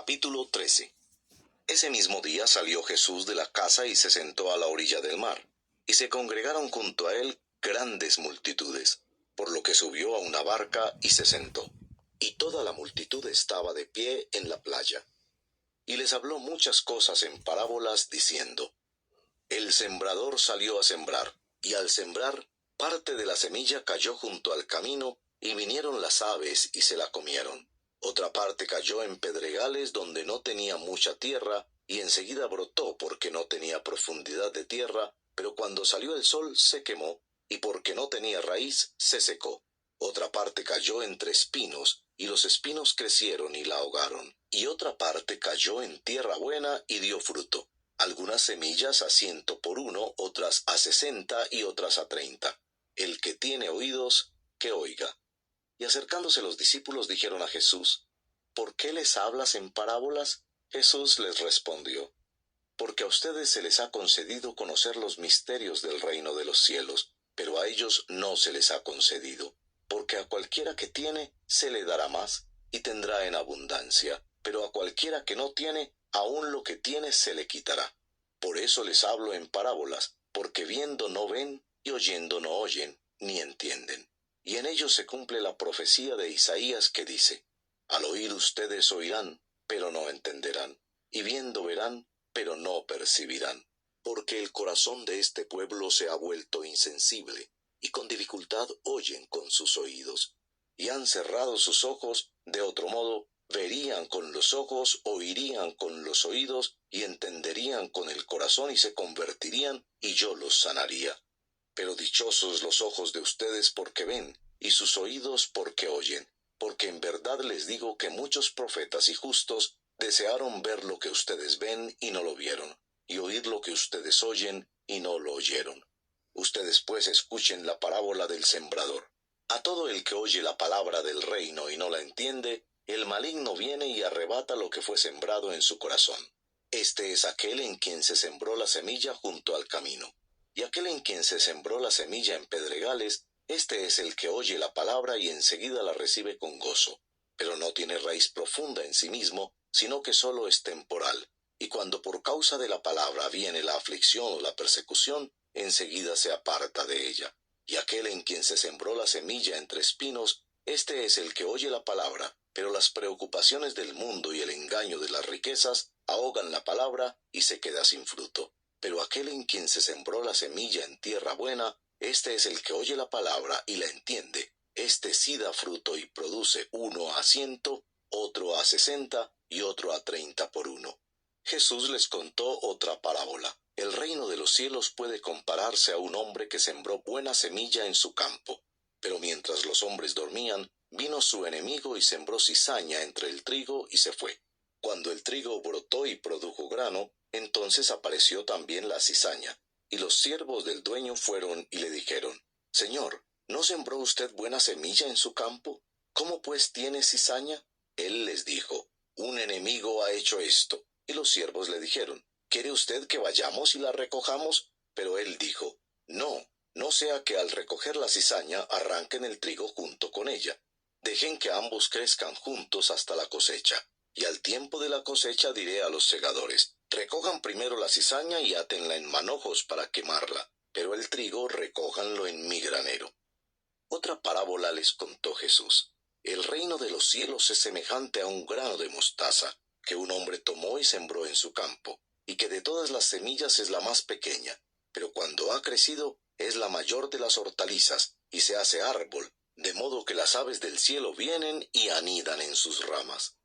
Capítulo 13. Ese mismo día salió Jesús de la casa y se sentó a la orilla del mar, y se congregaron junto a él grandes multitudes, por lo que subió a una barca y se sentó. Y toda la multitud estaba de pie en la playa. Y les habló muchas cosas en parábolas, diciendo: El sembrador salió a sembrar, y al sembrar, parte de la semilla cayó junto al camino, y vinieron las aves y se la comieron. Otra parte cayó en pedregales donde no tenía mucha tierra, y enseguida brotó porque no tenía profundidad de tierra, pero cuando salió el sol se quemó, y porque no tenía raíz se secó. Otra parte cayó entre espinos, y los espinos crecieron y la ahogaron. Y otra parte cayó en tierra buena y dio fruto. Algunas semillas a 100 por 1, otras a 60 y otras a 30. El que tiene oídos, que oiga. Y acercándose los discípulos dijeron a Jesús: ¿Por qué les hablas en parábolas? Jesús les respondió: Porque a ustedes se les ha concedido conocer los misterios del reino de los cielos, pero a ellos no se les ha concedido. Porque a cualquiera que tiene, se le dará más, y tendrá en abundancia, pero a cualquiera que no tiene, aun lo que tiene se le quitará. Por eso les hablo en parábolas, porque viendo no ven, y oyendo no oyen, ni entienden. Y en ellos se cumple la profecía de Isaías que dice: Al oír ustedes oirán, pero no entenderán, y viendo verán, pero no percibirán. Porque el corazón de este pueblo se ha vuelto insensible, y con dificultad oyen con sus oídos. Y han cerrado sus ojos, de otro modo, verían con los ojos, oirían con los oídos, y entenderían con el corazón y se convertirían, y yo los sanaría. Pero dichosos los ojos de ustedes porque ven, y sus oídos porque oyen, porque en verdad les digo que muchos profetas y justos desearon ver lo que ustedes ven y no lo vieron, y oír lo que ustedes oyen y no lo oyeron. Ustedes pues escuchen la parábola del sembrador. A todo el que oye la palabra del reino y no la entiende, el maligno viene y arrebata lo que fue sembrado en su corazón. Este es aquel en quien se sembró la semilla junto al camino. Y aquel en quien se sembró la semilla en pedregales, este es el que oye la palabra y enseguida la recibe con gozo, pero no tiene raíz profunda en sí mismo, sino que solo es temporal, y cuando por causa de la palabra viene la aflicción o la persecución, enseguida se aparta de ella. Y aquel en quien se sembró la semilla entre espinos, este es el que oye la palabra, pero las preocupaciones del mundo y el engaño de las riquezas ahogan la palabra y se queda sin fruto. Pero aquel en quien se sembró la semilla en tierra buena, este es el que oye la palabra y la entiende. Este sí da fruto y produce uno a 100, otro a 60 y otro a 30 por 1. Jesús les contó otra parábola. El reino de los cielos puede compararse a un hombre que sembró buena semilla en su campo. Pero mientras los hombres dormían, vino su enemigo y sembró cizaña entre el trigo y se fue. Cuando el trigo brotó y produjo grano, entonces apareció también la cizaña, y los siervos del dueño fueron y le dijeron: Señor, ¿no sembró usted buena semilla en su campo? ¿Cómo pues tiene cizaña? Él les dijo: Un enemigo ha hecho esto. Y los siervos le dijeron: ¿Quiere usted que vayamos y la recojamos? Pero él dijo: No, no sea que al recoger la cizaña arranquen el trigo junto con ella. Dejen que ambos crezcan juntos hasta la cosecha. Y al tiempo de la cosecha diré a los segadores: recojan primero la cizaña y átenla en manojos para quemarla, pero el trigo recójanlo en mi granero. Otra parábola les contó Jesús. El reino de los cielos es semejante a un grano de mostaza, que un hombre tomó y sembró en su campo, y que de todas las semillas es la más pequeña, pero cuando ha crecido es la mayor de las hortalizas, y se hace árbol, de modo que las aves del cielo vienen y anidan en sus ramas.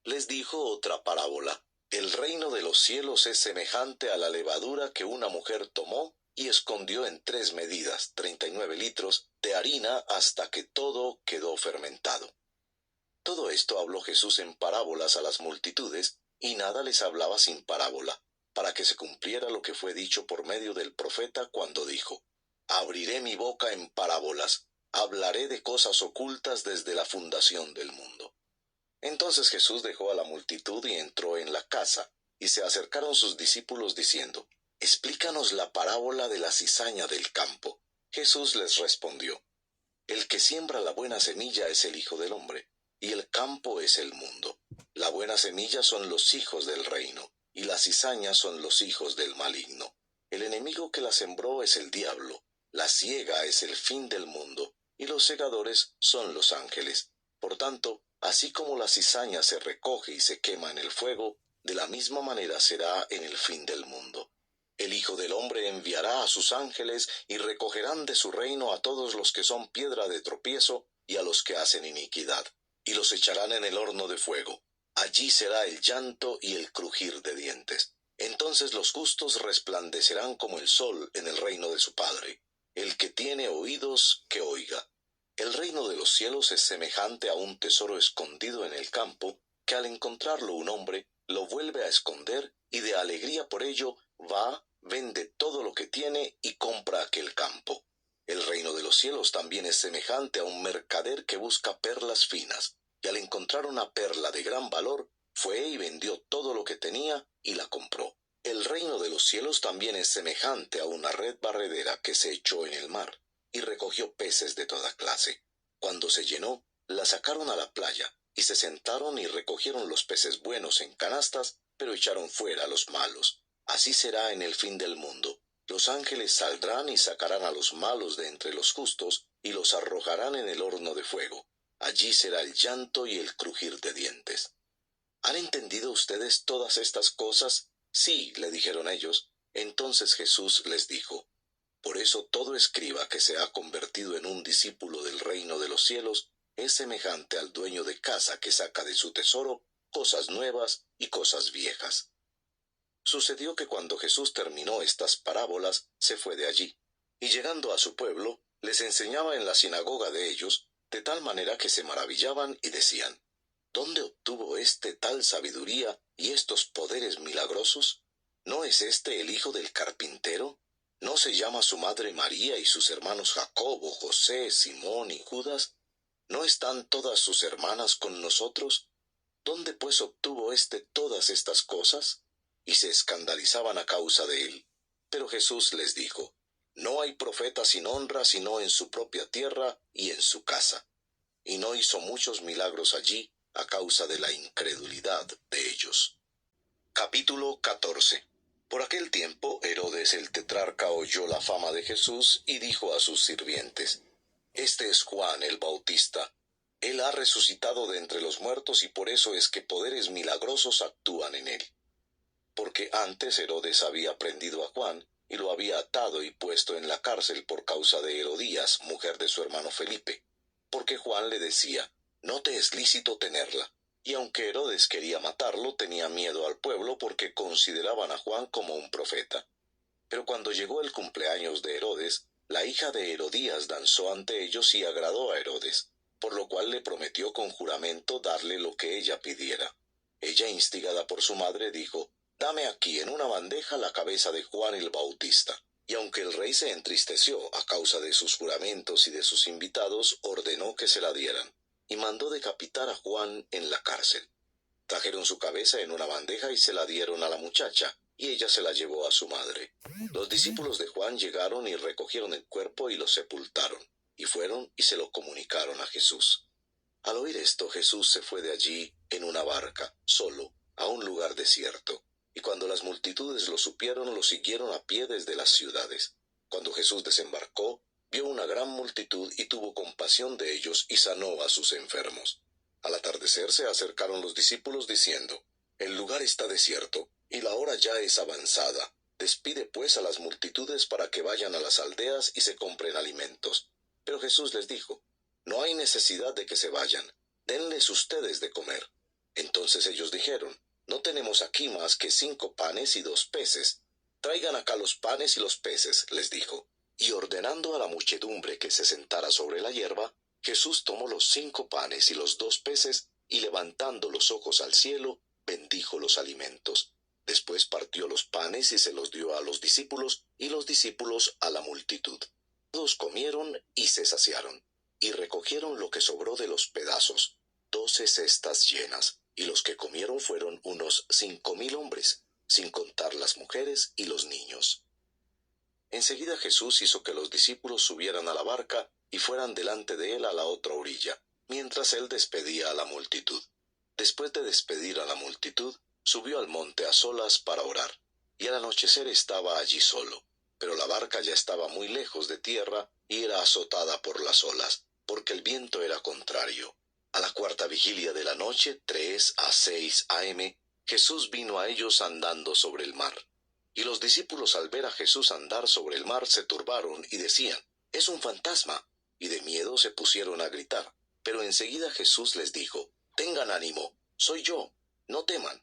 Les dijo otra parábola. El reino de los cielos es semejante a la levadura que una mujer tomó y escondió en 3 medidas, 39 litros, de harina hasta que todo quedó fermentado. Todo esto habló Jesús en parábolas a las multitudes, y nada les hablaba sin parábola, para que se cumpliera lo que fue dicho por medio del profeta cuando dijo: Abriré mi boca en parábolas, hablaré de cosas ocultas desde la fundación del mundo. Entonces Jesús dejó a la multitud y entró en la casa, y se acercaron sus discípulos diciendo: Explícanos la parábola de la cizaña del campo. Jesús les respondió: El que siembra la buena semilla es el Hijo del Hombre, y el campo es el mundo. La buena semilla son los hijos del reino, y las cizañas son los hijos del maligno. El enemigo que la sembró es el diablo, la siega es el fin del mundo, y los segadores son los ángeles. Por tanto, así como la cizaña se recoge y se quema en el fuego, de la misma manera será en el fin del mundo. El Hijo del Hombre enviará a sus ángeles y recogerán de su reino a todos los que son piedra de tropiezo y a los que hacen iniquidad, y los echarán en el horno de fuego. Allí será el llanto y el crujir de dientes. Entonces los justos resplandecerán como el sol en el reino de su Padre. El que tiene oídos, que oiga. El reino de los cielos es semejante a un tesoro escondido en el campo, que al encontrarlo un hombre, lo vuelve a esconder, y de alegría por ello va, vende todo lo que tiene y compra aquel campo. El reino de los cielos también es semejante a un mercader que busca perlas finas, y al encontrar una perla de gran valor, fue y vendió todo lo que tenía y la compró. El reino de los cielos también es semejante a una red barredera que se echó en el mar, y recogió peces de toda clase. Cuando se llenó, la sacaron a la playa, y se sentaron y recogieron los peces buenos en canastas, pero echaron fuera los malos. Así será en el fin del mundo. Los ángeles saldrán y sacarán a los malos de entre los justos, y los arrojarán en el horno de fuego. Allí será el llanto y el crujir de dientes. ¿Han entendido ustedes todas estas cosas? Sí, le dijeron ellos. Entonces Jesús les dijo: Por eso todo escriba que se ha convertido en un discípulo del reino de los cielos es semejante al dueño de casa que saca de su tesoro cosas nuevas y cosas viejas. Sucedió que cuando Jesús terminó estas parábolas, se fue de allí, y llegando a su pueblo, les enseñaba en la sinagoga de ellos, de tal manera que se maravillaban y decían: ¿Dónde obtuvo éste tal sabiduría y estos poderes milagrosos? ¿No es éste el hijo del carpintero? ¿No se llama su madre María y sus hermanos Jacobo, José, Simón y Judas? ¿No están todas sus hermanas con nosotros? ¿Dónde pues obtuvo éste todas estas cosas? Y se escandalizaban a causa de él. Pero Jesús les dijo: No hay profeta sin honra sino en su propia tierra y en su casa. Y no hizo muchos milagros allí a causa de la incredulidad de ellos. Capítulo 14. Por aquel tiempo Herodes el tetrarca oyó la fama de Jesús y dijo a sus sirvientes: Este es Juan el Bautista. Él ha resucitado de entre los muertos y por eso es que poderes milagrosos actúan en él. Porque antes Herodes había prendido a Juan y lo había atado y puesto en la cárcel por causa de Herodías, mujer de su hermano Felipe. Porque Juan le decía: No te es lícito tenerla. Y aunque Herodes quería matarlo, tenía miedo al pueblo porque consideraban a Juan como un profeta. Pero cuando llegó el cumpleaños de Herodes, la hija de Herodías danzó ante ellos y agradó a Herodes, por lo cual le prometió con juramento darle lo que ella pidiera. Ella, instigada por su madre, dijo: Dame aquí en una bandeja la cabeza de Juan el Bautista. Y aunque el rey se entristeció a causa de sus juramentos y de sus invitados, ordenó que se la dieran, y mandó decapitar a Juan en la cárcel. Trajeron su cabeza en una bandeja y se la dieron a la muchacha, y ella se la llevó a su madre. Los discípulos de Juan llegaron y recogieron el cuerpo y lo sepultaron, y fueron y se lo comunicaron a Jesús. Al oír esto, Jesús se fue de allí en una barca, solo, a un lugar desierto. Y cuando las multitudes lo supieron, lo siguieron a pie desde las ciudades. Cuando Jesús desembarcó, vio una gran multitud y tuvo compasión de ellos y sanó a sus enfermos. Al atardecer se acercaron los discípulos diciendo: El lugar está desierto, y la hora ya es avanzada. Despide pues a las multitudes para que vayan a las aldeas y se compren alimentos. Pero Jesús les dijo: No hay necesidad de que se vayan, denles ustedes de comer. Entonces ellos dijeron: No tenemos aquí más que 5 panes y 2 peces. Traigan acá los panes y los peces, les dijo. Y ordenando a la muchedumbre que se sentara sobre la hierba, Jesús tomó los 5 panes y los 2 peces, y levantando los ojos al cielo, bendijo los alimentos. Después partió los panes y se los dio a los discípulos, y los discípulos a la multitud. Todos comieron y se saciaron, y recogieron lo que sobró de los pedazos, 12 cestas llenas, y los que comieron fueron unos 5,000 hombres, sin contar las mujeres y los niños. Enseguida Jesús hizo que los discípulos subieran a la barca y fueran delante de él a la otra orilla, mientras él despedía a la multitud. Después de despedir a la multitud, subió al monte a solas para orar, y al anochecer estaba allí solo. Pero la barca ya estaba muy lejos de tierra y era azotada por las olas, porque el viento era contrario. A la cuarta vigilia de la noche, 3 a 6 a.m., Jesús vino a ellos andando sobre el mar. Y los discípulos al ver a Jesús andar sobre el mar se turbaron y decían: «Es un fantasma», y de miedo se pusieron a gritar. Pero enseguida Jesús les dijo: «Tengan ánimo, soy yo, no teman».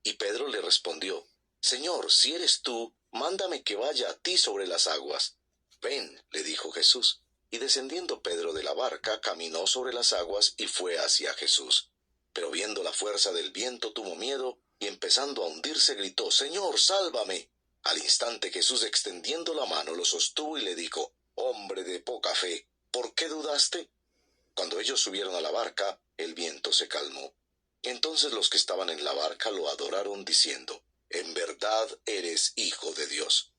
Y Pedro le respondió: «Señor, si eres tú, mándame que vaya a ti sobre las aguas». «Ven», le dijo Jesús. Y descendiendo Pedro de la barca, caminó sobre las aguas y fue hacia Jesús. Pero viendo la fuerza del viento tuvo miedo, y empezando a hundirse gritó: «Señor, sálvame». Al instante Jesús, extendiendo la mano, lo sostuvo y le dijo: «Hombre de poca fe, ¿por qué dudaste?». Cuando ellos subieron a la barca, el viento se calmó. Entonces los que estaban en la barca lo adoraron diciendo: «En verdad eres Hijo de Dios».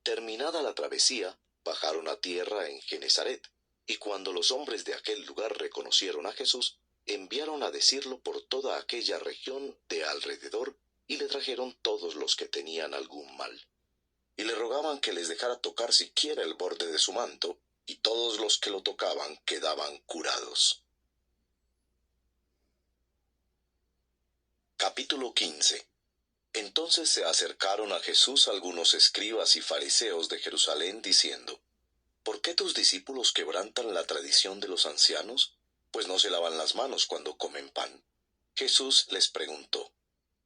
Terminada la travesía, bajaron a tierra en Genesaret, y cuando los hombres de aquel lugar reconocieron a Jesús, enviaron a decirlo por toda aquella región de alrededor, y le trajeron todos los que tenían algún mal. Y le rogaban que les dejara tocar siquiera el borde de su manto, y todos los que lo tocaban quedaban curados. Capítulo 15. Entonces se acercaron a Jesús algunos escribas y fariseos de Jerusalén, diciendo: «¿Por qué tus discípulos quebrantan la tradición de los ancianos? Pues no se lavan las manos cuando comen pan». Jesús les preguntó: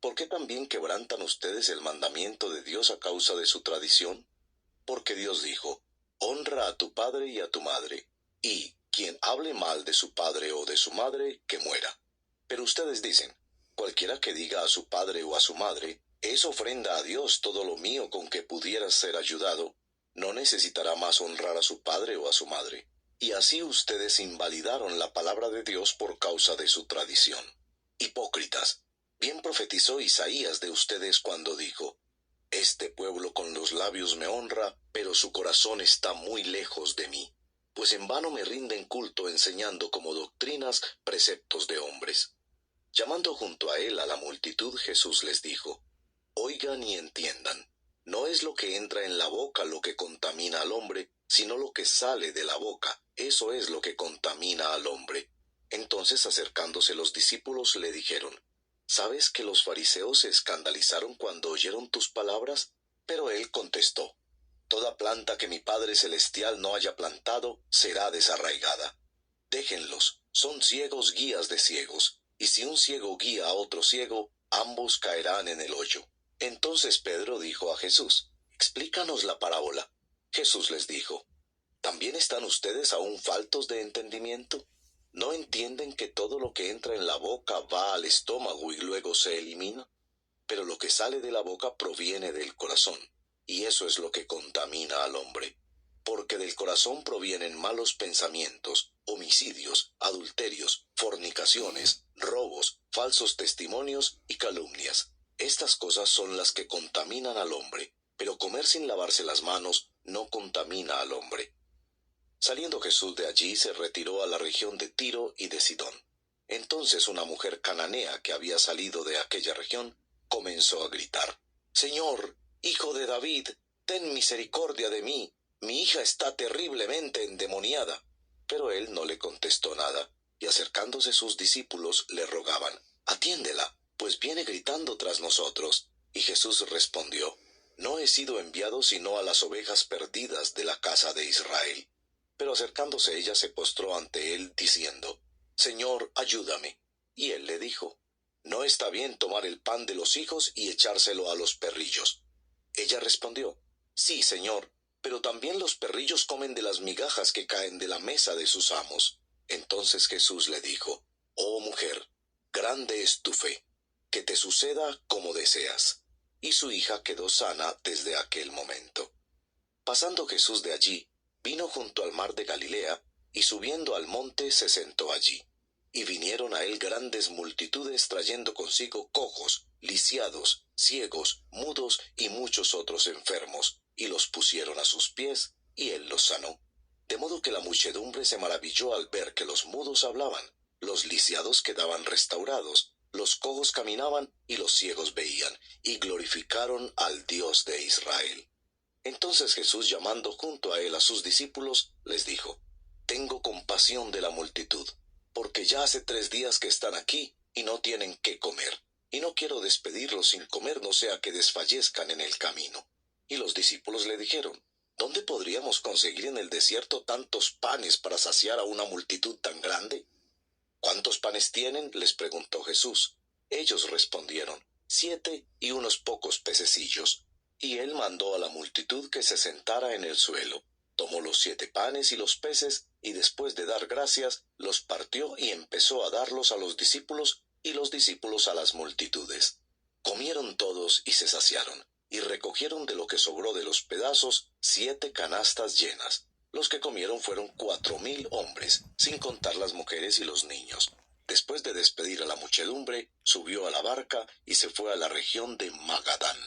«¿Por qué también quebrantan ustedes el mandamiento de Dios a causa de su tradición? Porque Dios dijo: Honra a tu padre y a tu madre, y quien hable mal de su padre o de su madre, que muera. Pero ustedes dicen: Cualquiera que diga a su padre o a su madre: Es ofrenda a Dios todo lo mío con que pudieras ser ayudado, no necesitará más honrar a su padre o a su madre. Y así ustedes invalidaron la palabra de Dios por causa de su tradición. Hipócritas, bien profetizó Isaías de ustedes cuando dijo: Este pueblo con los labios me honra, pero su corazón está muy lejos de mí, pues en vano me rinden culto enseñando como doctrinas preceptos de hombres. Llamando junto a él a la multitud, Jesús les dijo: Oigan y entiendan, no es lo que entra en la boca lo que contamina al hombre, sino lo que sale de la boca, eso es lo que contamina al hombre. Entonces, acercándose los discípulos, le dijeron: ¿Sabes que los fariseos se escandalizaron cuando oyeron tus palabras? Pero él contestó: Toda planta que mi Padre Celestial no haya plantado será desarraigada. Déjenlos, son ciegos guías de ciegos, y si un ciego guía a otro ciego, ambos caerán en el hoyo. Entonces Pedro dijo a Jesús: Explícanos la parábola. Jesús les dijo: ¿También están ustedes aún faltos de entendimiento? ¿No entienden que todo lo que entra en la boca va al estómago y luego se elimina? Pero lo que sale de la boca proviene del corazón, y eso es lo que contamina al hombre. Porque del corazón provienen malos pensamientos, homicidios, adulterios, fornicaciones, robos, falsos testimonios y calumnias. Estas cosas son las que contaminan al hombre, pero comer sin lavarse las manos no contamina al hombre. Saliendo Jesús de allí, se retiró a la región de Tiro y de Sidón. Entonces una mujer cananea que había salido de aquella región comenzó a gritar: Señor, Hijo de David, ten misericordia de mí, mi hija está terriblemente endemoniada. Pero él no le contestó nada, y acercándose sus discípulos le rogaban: Atiéndela, pues viene gritando tras nosotros. Y Jesús respondió: No he sido enviado sino a las ovejas perdidas de la casa de Israel. Pero acercándose ella se postró ante él, diciendo: Señor, ayúdame. Y él le dijo: No está bien tomar el pan de los hijos y echárselo a los perrillos. Ella respondió: Sí, Señor, pero también los perrillos comen de las migajas que caen de la mesa de sus amos. Entonces Jesús le dijo: Oh mujer, grande es tu fe, que te suceda como deseas. Y su hija quedó sana desde aquel momento. Pasando Jesús de allí, vino junto al mar de Galilea, y subiendo al monte se sentó allí. Y vinieron a él grandes multitudes trayendo consigo cojos, lisiados, ciegos, mudos y muchos otros enfermos, y los pusieron a sus pies, y él los sanó. De modo que la muchedumbre se maravilló al ver que los mudos hablaban, los lisiados quedaban restaurados, los cojos caminaban y los ciegos veían, y glorificaron al Dios de Israel. Entonces Jesús, llamando junto a él a sus discípulos, les dijo: Tengo compasión de la multitud, porque ya hace 3 días que están aquí y no tienen qué comer, y no quiero despedirlos sin comer, no sea que desfallezcan en el camino. Y los discípulos le dijeron: ¿Dónde podríamos conseguir en el desierto tantos panes para saciar a una multitud tan grande? ¿Cuántos panes tienen?, les preguntó Jesús. Ellos respondieron: 7 y unos pocos pececillos. Y él mandó a la multitud que se sentara en el suelo. Tomó los 7 panes y los peces, y después de dar gracias, los partió y empezó a darlos a los discípulos, y los discípulos a las multitudes. Comieron todos y se saciaron, y recogieron de lo que sobró de los pedazos 7 canastas llenas. Los que comieron fueron 4,000 hombres, sin contar las mujeres y los niños. Después de despedir a la muchedumbre, subió a la barca y se fue a la región de Magadán.